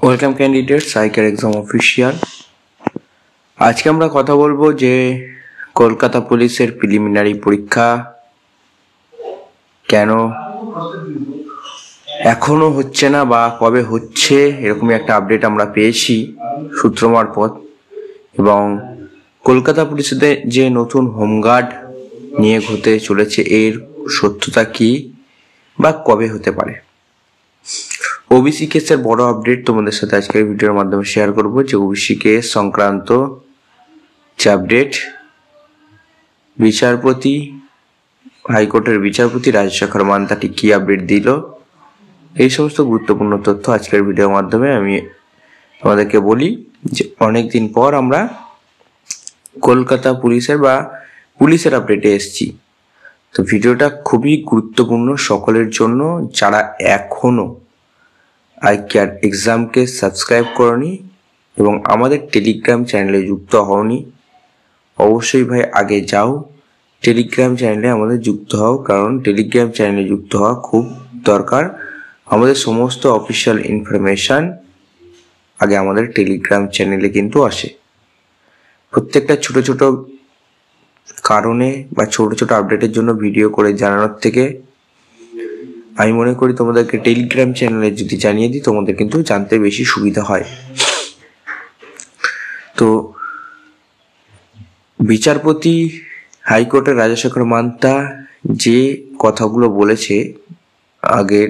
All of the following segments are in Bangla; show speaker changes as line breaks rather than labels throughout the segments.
Welcome candidate cycle exam official. আজকে আমরা কথা বলবো যে কলকাতা পুলিশের প্রিলিমিনারি পরীক্ষা কেন এখনো হচ্ছে না বা কবে হচ্ছে, এরকমই একটা আপডেট আমরা পেয়েছি সূত্র মারফত। এবং কলকাতা পুলিশের যে নতুন হোমগার্ড নিয়োগ হতে চলেছে এর সত্যতা কি বা কবে হতে পারে। ওবিসি কেসের বড় আপডেট তোমাদের সাথে আজকের ভিডিওর মাধ্যমে শেয়ার করব, যে ওবিসি কেস সংক্রান্ত যে আপডেট, বিচারপতি হাইকোর্টের বিচারপতি রাজশেখর মান্তাটি কি আপডেট দিল, এই সমস্ত গুরুত্বপূর্ণ তথ্য আজকের ভিডিওর মাধ্যমে আমি তোমাদেরকে বলি। যে অনেকদিন পর আমরা কলকাতা পুলিশের আপডেটে এসেছি। তো ভিডিওটা খুবই গুরুত্বপূর্ণ সকলের জন্য যারা এখনো আইকেআর এক্সামকে সাবস্ক্রাইব করনি এবং আমাদের টেলিগ্রাম চ্যানেলে যুক্ত হওনি। অবশ্যই ভাই আগে যাও টেলিগ্রাম চ্যানেলে আমাদের যুক্ত হও, কারণ টেলিগ্রাম চ্যানেলে যুক্ত হওয়া খুব দরকার। আমাদের সমস্ত অফিসিয়াল ইনফরমেশান আগে আমাদের টেলিগ্রাম চ্যানেলে কিন্তু আসে। প্রত্যেকটা ছোট ছোট কারণে বা ছোট ছোট আপডেটের জন্য ভিডিও করে জানানোর থেকে আমি মনে করি তোমাদেরকে টেলিগ্রাম চ্যানেলে যদি জানিয়ে দিই তোমাদের কিন্তু জানতে বেশি সুবিধা হয়। তো বিচারপতি হাইকোর্টের রাজশেখর মান্তা যে কথাগুলো বলেছে আগের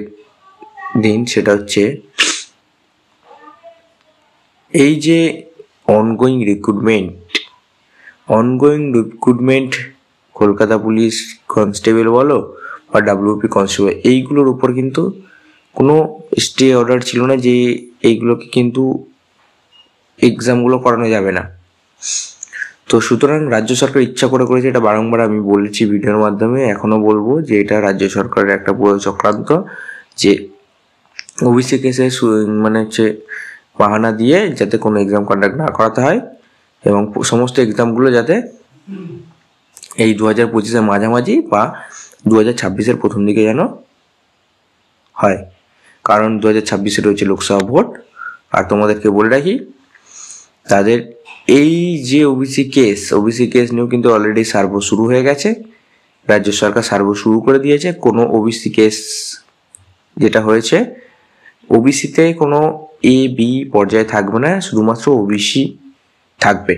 দিন, সেটা হচ্ছে এই যে ongoing recruitment Kolkata police constable বলো বা ডাব্লিউপি কনস্টেবল, এইগুলোর উপর কিন্তু কোনো স্টে অর্ডার ছিল না যে এইগুলোকে কিন্তু এক্সামগুলো করানো যাবে না। তো সুতরাং রাজ্য সরকার ইচ্ছা করে করেছে, এটা বারংবার আমি বলেছি ভিডিওর মাধ্যমে, এখনো বলবো যে এটা রাজ্য সরকারের একটা পুরো চক্রান্ত, যে ওবিসি কেসে মানে হচ্ছে বাহানা দিয়ে যাতে কোনো এক্সাম কন্ডাক্ট না করাতে হয় এবং সমস্ত এক্সামগুলো যাতে এই 2025-এর মাঝামাঝি বা 2026-এর প্রথম দিকে যেন হয়, কারণ 2026-এ রয়েছে লোকসভা ভোট। আর তোমাদেরকে বলে রাখি, তাদের এই যে ওবিসি কেস নিয়েও কিন্তু অলরেডি সার্ভে শুরু হয়ে গেছে। রাজ্য সরকার সার্ভে শুরু করে দিয়েছে। কোনো ওবিসি কেস যেটা হয়েছে, ওবিসিতে কোনো এ বি পর্যায়ে থাকবে না, শুধুমাত্র ওবিসি থাকবে,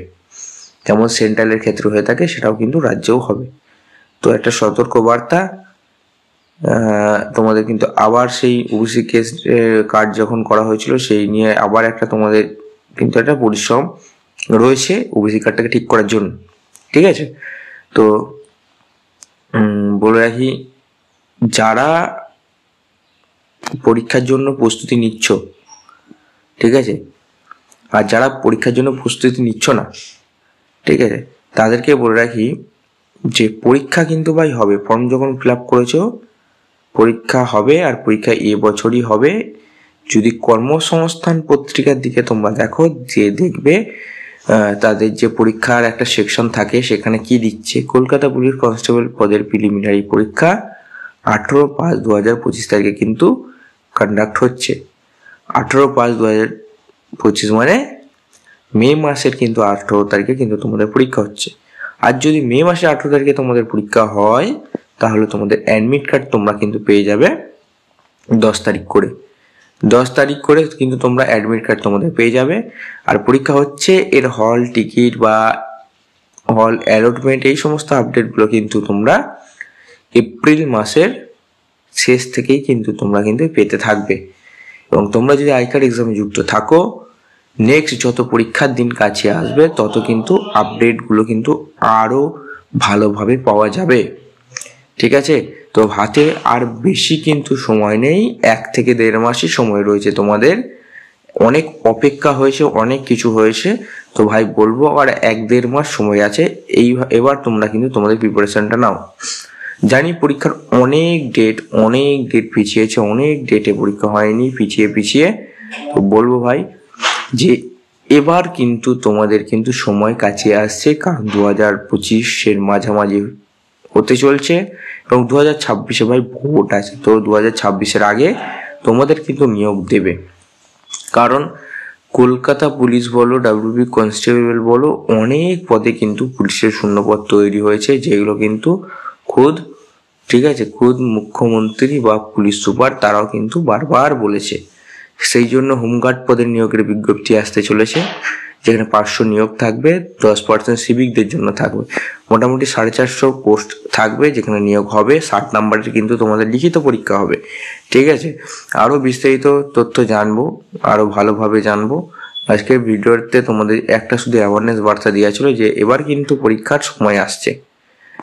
যেমন সেন্ট্রালের ক্ষেত্রে হয়ে থাকে সেটাও কিন্তু রাজ্যেও হবে। তো একটা সতর্ক বার্তা তোমাদের কিন্তু আবার সেই ওবিসি কেস কার্ড যখন করা হয়েছিল সেই নিয়ে আবার একটা তোমাদের কিন্তু একটা পরিশ্রম রয়েছে ওবিসি কার্ডটাকে ঠিক করার জন্য, ঠিক আছে। তো বলে রাখি, যারা পরীক্ষার জন্য প্রস্তুতি নিচ্ছ, ঠিক আছে, আর যারা পরীক্ষার জন্য প্রস্তুতি নিচ্ছ না, ঠিক আছে, তাদেরকে বলে রাখি যে পরীক্ষা কিন্তু ভাই হবে। ফর্ম যখন ফিল আপ করেছো পরীক্ষা হবে, আর পরীক্ষা এবছরই হবে। যদি কর্মসংস্থান পত্রিকার দিকে তোমরা দেখো, যে দেখবে তাদের যে পরীক্ষার একটা সেকশন থাকে সেখানে কি দিচ্ছে, কলকাতা পুলিশ কনস্টেবল পদের প্রিলিমিনারি পরীক্ষা 18/5/2025 তারিখে কিন্তু কন্ডাক্ট হচ্ছে। 18/5/2025 মানে মে মাসের কিন্তু 18 তারিখে কিন্তু তোমাদের পরীক্ষা হচ্ছে। আর যদি মে মাসে 18 তারিখে তোমাদের পরীক্ষা হয়, তাহলে তোমাদের অ্যাডমিট কার্ড তোমরা কিন্তু পেয়ে যাবে 10 তারিখ করে কিন্তু তোমরা অ্যাডমিট কার্ড তোমাদের পেয়ে যাবে। আর পরীক্ষা হচ্ছে, এর হল টিকিট বা হল অ্যালটমেন্ট এই সমস্ত আপডেটগুলো কিন্তু তোমরা এপ্রিল মাসের শেষ থেকেই কিন্তু তোমরা কিন্তু পেতে থাকবে। এবং তোমরা যদি আইকার এক্সামে যুক্ত থাকো, নেক্সট যত পরীক্ষার দিন কাছে আসবে তত কিন্তু আপডেটগুলো কিন্তু আরও ভালোভাবে পাওয়া যাবে, ঠিক আছে। তো হাতে আর বেশি কিন্তু সময় নেই, 1 থেকে 1.5 মাসই সময় রয়েছে তোমাদের। অনেক অপেক্ষা হয়েছে, অনেক কিছু হয়েছে, তো ভাই বলবো আর 1-1.5 মাস সময় আছে। এবার তোমরা কিন্তু তোমাদের প্রিপারেশনটা নাও। জানি পরীক্ষার অনেক ডেট পিছিয়েছে, অনেক ডেটে পরীক্ষা হয়নি, পিছিয়ে। তো বলবো ভাই যে এবার কিন্তু তোমাদের কিন্তু সময় কাছে আসছে, কারণ 2025-এর মাঝামাঝি হতে চলছে এবং 2026-এ ভাই ভোট আছে। তো 2026-এর আগে তোমাদের কিন্তু নিয়োগ দেবে, কারণ কলকাতা পুলিশ বলো, ডাব্লিউবি কনস্টেবল বলো, অনেক পদে কিন্তু পুলিশের শূন্যপদ তৈরি হয়েছে, যেগুলো কিন্তু খুদ মুখ্যমন্ত্রী বা পুলিশ সুপার তারাও কিন্তু বারবার বলেছে। সেই জন্য হোমগার্ড পদের নিয়োগের বিজ্ঞপ্তি আসতে চলেছে, যেখানে 500 নিয়োগ থাকবে, 10% সিভিকদের জন্য থাকবে, মোটামুটি 450 পোস্ট থাকবে যেখানে নিয়োগ হবে। 60 নাম্বারের কিন্তু তোমাদের লিখিত পরীক্ষা হবে। ঠিক আছে, আরও বিস্তারিত তথ্য জানবো, আরও ভালোভাবে জানবো। আজকের ভিডিওতে তোমাদের একটা শুধু অ্যাওয়ারনেস বার্তা দেওয়া ছিল যে এবার কিন্তু পরীক্ষার সময় আসছে।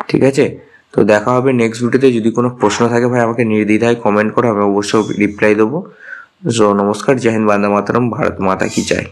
ঠিক আছে, তো দেখা হবে নেক্সট ভিডিওতে। যদি কোনো প্রশ্ন থাকে ভাই আমাকে নির্দ্বিধায় কমেন্ট করো, আমি অবশ্যই রিপ্লাই দেবো। নমস্কার, জয় হিন্দ, বন্দে মাতরম, ভারত মাতা কি জয়।